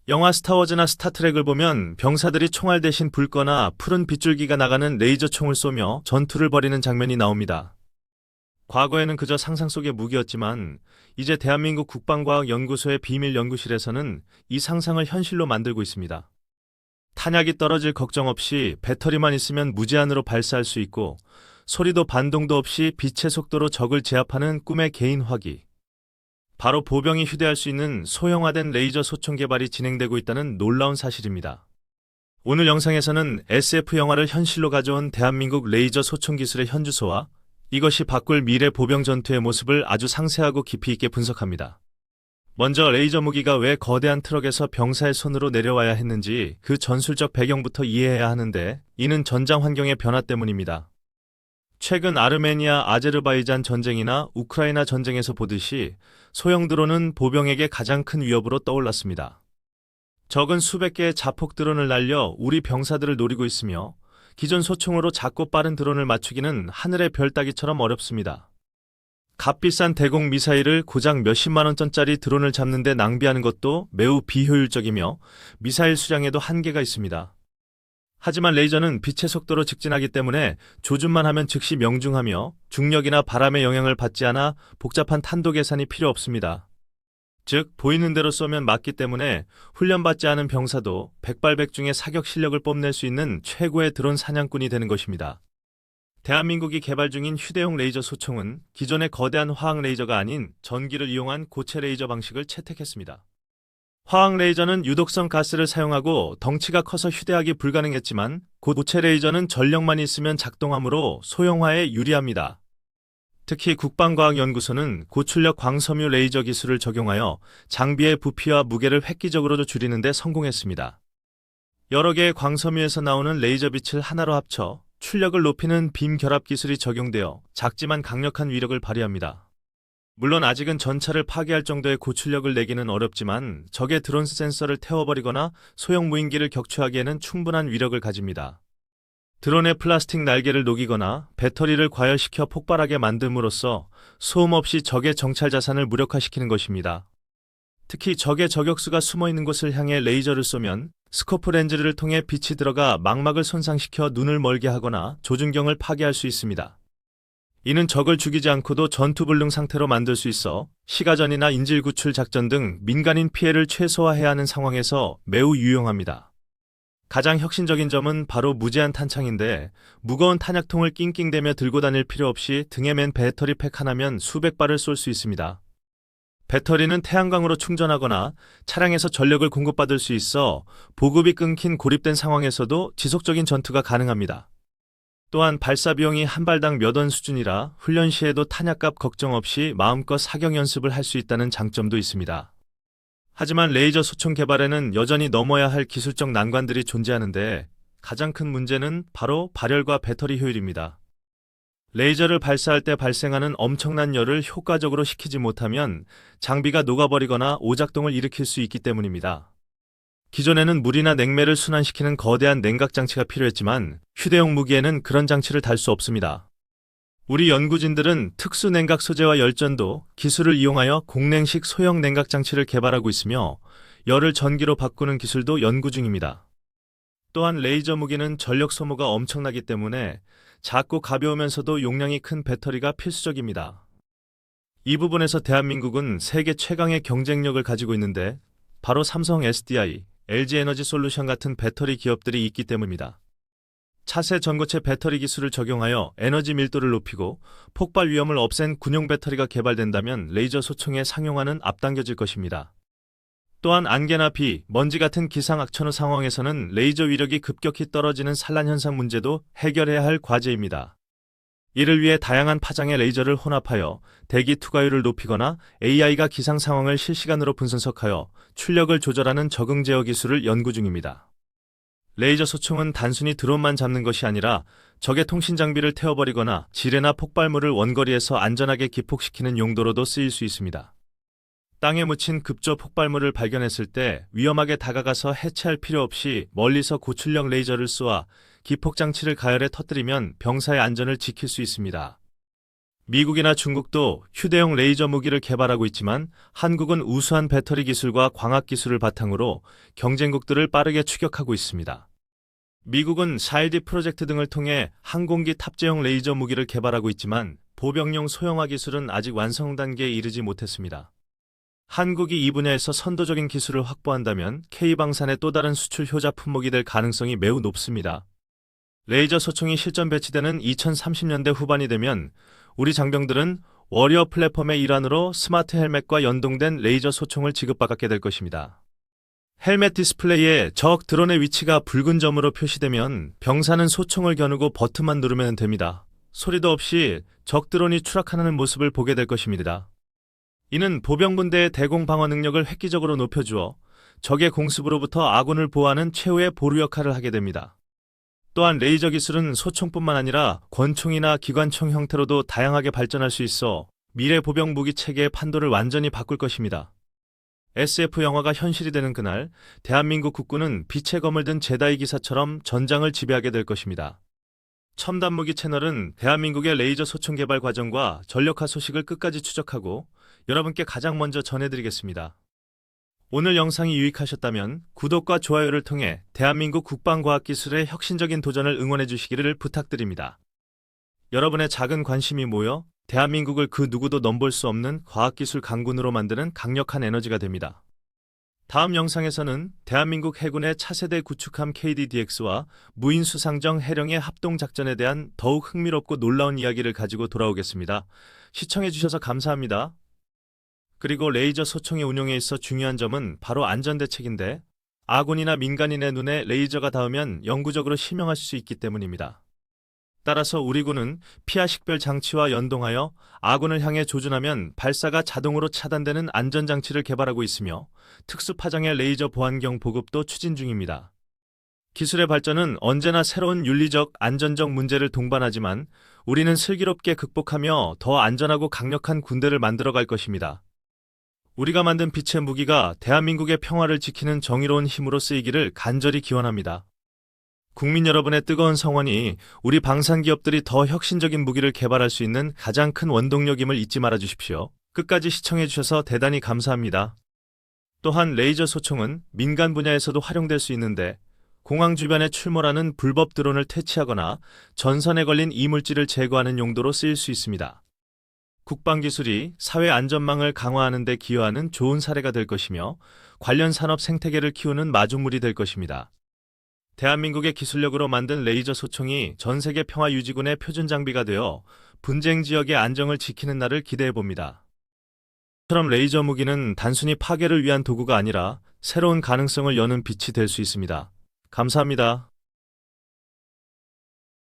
영화 스타워즈나 스타트rek을 보면 병사들이 총알 대신 불 거나 푸른 빗줄기가 나가는 레이저 총을 쏘며 전투를 벌이는 장면이 나옵니다. 과거에는 그저 상상 속의 무기였지만 이제 대한민국 국방과학연구소의 비밀 연구실에서는 이 상상을 현실로 만들고 있습니다. 탄약이 떨어질 걱정 없이 배터리만 있으면 무제한으로 발사할 수 있고 소리도 반동도 없이 빛의 속도로 적을 제압하는 꿈의 개인 화기. 바로 보병이 휴대할 수 있는 소형화된 레이저 소총 개발이 진행되고 있다는 놀라운 사실입니다. 오늘 영상에서는 SF 영화를 현실로 가져온 대한민국 레이저 소총 기술의 현주소와 이것이 바꿀 미래 보병 전투의 모습을 아주 상세하고 깊이 있게 분석합니다. 먼저 레이저 무기가 왜 거대한 트럭에서 병사의 손으로 내려와야 했는지 그 전술적 배경부터 이해해야 하는데 이는 전장 환경의 변화 때문입니다. 최근 아르메니아 아제르바이잔 전쟁이나 우크라이나 전쟁에서 보듯이 소형 드론은 보병에게 가장 큰 위협으로 떠올랐습니다. 적은 수백 개의 자폭 드론을 날려 우리 병사들을 노리고 있으며 기존 소총으로 작고 빠른 드론을 맞추기는 하늘의 별 따기처럼 어렵습니다. 값비싼 대공 미사일을 고작 몇십만 원짜리 드론을 잡는 데 낭비하는 것도 매우 비효율적이며 미사일 수량에도 한계가 있습니다. 하지만 레이저는 빛의 속도로 직진하기 때문에 조준만 하면 즉시 명중하며 중력이나 바람의 영향을 받지 않아 복잡한 탄도 계산이 필요 없습니다. 즉, 보이는 대로 쏘면 맞기 때문에 훈련받지 않은 병사도 백발백중의 사격 실력을 뽐낼 수 있는 최고의 드론 사냥꾼이 되는 것입니다. 대한민국이 개발 중인 휴대용 레이저 소총은 기존의 거대한 화학 레이저가 아닌 전기를 이용한 고체 레이저 방식을 채택했습니다. 화학 레이저는 유독성 가스를 사용하고 덩치가 커서 휴대하기 불가능했지만 고체 레이저는 전력만 있으면 작동하므로 소형화에 유리합니다. 특히 국방과학연구소는 고출력 광섬유 레이저 기술을 적용하여 장비의 부피와 무게를 획기적으로 줄이는 데 성공했습니다. 여러 개의 광섬유에서 나오는 레이저 빛을 하나로 합쳐 출력을 높이는 빔 결합 기술이 적용되어 작지만 강력한 위력을 발휘합니다. 물론 아직은 전차를 파괴할 정도의 고출력을 내기는 어렵지만 적의 드론 센서를 태워버리거나 소형 무인기를 격추하기에는 충분한 위력을 가집니다. 드론의 플라스틱 날개를 녹이거나 배터리를 과열시켜 폭발하게 만듦으로써 소음 없이 적의 정찰 자산을 무력화시키는 것입니다. 특히 적의 저격수가 숨어있는 곳을 향해 레이저를 쏘면 스코프 렌즈를 통해 빛이 들어가 망막을 손상시켜 눈을 멀게 하거나 조준경을 파괴할 수 있습니다. 이는 적을 죽이지 않고도 전투불능 상태로 만들 수 있어 시가전이나 인질구출 작전 등 민간인 피해를 최소화해야 하는 상황에서 매우 유용합니다. 가장 혁신적인 점은 바로 무제한 탄창인데 무거운 탄약통을 낑낑대며 들고 다닐 필요 없이 등에 맨 배터리 팩 하나면 수백 발을 쏠 수 있습니다. 배터리는 태양광으로 충전하거나 차량에서 전력을 공급받을 수 있어 보급이 끊긴 고립된 상황에서도 지속적인 전투가 가능합니다. 또한 발사 비용이 한 발당 몇 원 수준이라 훈련 시에도 탄약값 걱정 없이 마음껏 사격 연습을 할 수 있다는 장점도 있습니다. 하지만 레이저 소총 개발에는 여전히 넘어야 할 기술적 난관들이 존재하는데 가장 큰 문제는 바로 발열과 배터리 효율입니다. 레이저를 발사할 때 발생하는 엄청난 열을 효과적으로 식히지 못하면 장비가 녹아버리거나 오작동을 일으킬 수 있기 때문입니다. 기존에는 물이나 냉매를 순환시키는 거대한 냉각 장치가 필요했지만 휴대용 무기에는 그런 장치를 달 수 없습니다. 우리 연구진들은 특수 냉각 소재와 열전도 기술을 이용하여 공냉식 소형 냉각 장치를 개발하고 있으며 열을 전기로 바꾸는 기술도 연구 중입니다. 또한 레이저 무기는 전력 소모가 엄청나기 때문에 작고 가벼우면서도 용량이 큰 배터리가 필수적입니다. 이 부분에서 대한민국은 세계 최강의 경쟁력을 가지고 있는데 바로 삼성 SDI, LG 에너지 솔루션 같은 배터리 기업들이 있기 때문입니다. 차세 전고체 배터리 기술을 적용하여 에너지 밀도를 높이고 폭발 위험을 없앤 군용 배터리가 개발된다면 레이저 소총의 상용화는 앞당겨질 것입니다. 또한 안개나 비, 먼지 같은 기상 악천후 상황에서는 레이저 위력이 급격히 떨어지는 산란 현상 문제도 해결해야 할 과제입니다. 이를 위해 다양한 파장의 레이저를 혼합하여 대기 투과율을 높이거나 AI가 기상 상황을 실시간으로 분석하여 출력을 조절하는 적응 제어 기술을 연구 중입니다. 레이저 소총은 단순히 드론만 잡는 것이 아니라 적의 통신 장비를 태워버리거나 지뢰나 폭발물을 원거리에서 안전하게 기폭시키는 용도로도 쓰일 수 있습니다. 땅에 묻힌 급조 폭발물을 발견했을 때 위험하게 다가가서 해체할 필요 없이 멀리서 고출력 레이저를 쏘아 기폭장치를 가열해 터뜨리면 병사의 안전을 지킬 수 있습니다. 미국이나 중국도 휴대용 레이저 무기를 개발하고 있지만 한국은 우수한 배터리 기술과 광학 기술을 바탕으로 경쟁국들을 빠르게 추격하고 있습니다. 미국은 4.1D 프로젝트 등을 통해 항공기 탑재용 레이저 무기를 개발하고 있지만 보병용 소형화 기술은 아직 완성 단계에 이르지 못했습니다. 한국이 이 분야에서 선도적인 기술을 확보한다면 K방산의 또 다른 수출 효자 품목이 될 가능성이 매우 높습니다. 레이저 소총이 실전 배치되는 2030년대 후반이 되면 우리 장병들은 워리어 플랫폼의 일환으로 스마트 헬멧과 연동된 레이저 소총을 지급받게 될 것입니다. 헬멧 디스플레이에 적 드론의 위치가 붉은 점으로 표시되면 병사는 소총을 겨누고 버튼만 누르면 됩니다. 소리도 없이 적 드론이 추락하는 모습을 보게 될 것입니다. 이는 보병분대의 대공 방어 능력을 획기적으로 높여주어 적의 공습으로부터 아군을 보호하는 최후의 보루 역할을 하게 됩니다. 또한 레이저 기술은 소총뿐만 아니라 권총이나 기관총 형태로도 다양하게 발전할 수 있어 미래 보병 무기 체계의 판도를 완전히 바꿀 것입니다. SF 영화가 현실이 되는 그날, 대한민국 국군은 빛의 검을 든 제다이 기사처럼 전장을 지배하게 될 것입니다. 첨단 무기 채널은 대한민국의 레이저 소총 개발 과정과 전력화 소식을 끝까지 추적하고 여러분께 가장 먼저 전해드리겠습니다. 오늘 영상이 유익하셨다면 구독과 좋아요를 통해 대한민국 국방과학기술의 혁신적인 도전을 응원해 주시기를 부탁드립니다. 여러분의 작은 관심이 모여 대한민국을 그 누구도 넘볼 수 없는 과학기술 강군으로 만드는 강력한 에너지가 됩니다. 다음 영상에서는 대한민국 해군의 차세대 구축함 KD-DX와 무인수상정 해령의 합동작전에 대한 더욱 흥미롭고 놀라운 이야기를 가지고 돌아오겠습니다. 시청해주셔서 감사합니다. 그리고 레이저 소총의 운용에 있어 중요한 점은 바로 안전대책인데 아군이나 민간인의 눈에 레이저가 닿으면 영구적으로 실명하실 수 있기 때문입니다. 따라서 우리 군은 피하 식별 장치와 연동하여 아군을 향해 조준하면 발사가 자동으로 차단되는 안전장치를 개발하고 있으며 특수파장의 레이저 보안경 보급도 추진 중입니다. 기술의 발전은 언제나 새로운 윤리적, 안전적 문제를 동반하지만 우리는 슬기롭게 극복하며 더 안전하고 강력한 군대를 만들어갈 것입니다. 우리가 만든 빛의 무기가 대한민국의 평화를 지키는 정의로운 힘으로 쓰이기를 간절히 기원합니다. 국민 여러분의 뜨거운 성원이 우리 방산기업들이 더 혁신적인 무기를 개발할 수 있는 가장 큰 원동력임을 잊지 말아 주십시오. 끝까지 시청해 주셔서 대단히 감사합니다. 또한 레이저 소총은 민간 분야에서도 활용될 수 있는데 공항 주변에 출몰하는 불법 드론을 퇴치하거나 전선에 걸린 이물질을 제거하는 용도로 쓰일 수 있습니다. 국방기술이 사회 안전망을 강화하는 데 기여하는 좋은 사례가 될 것이며 관련 산업 생태계를 키우는 마중물이 될 것입니다. 대한민국의 기술력으로 만든 레이저 소총이 전 세계 평화유지군의 표준 장비가 되어 분쟁 지역의 안정을 지키는 날을 기대해 봅니다. 이처럼 레이저 무기는 단순히 파괴를 위한 도구가 아니라 새로운 가능성을 여는 빛이 될 수 있습니다. 감사합니다.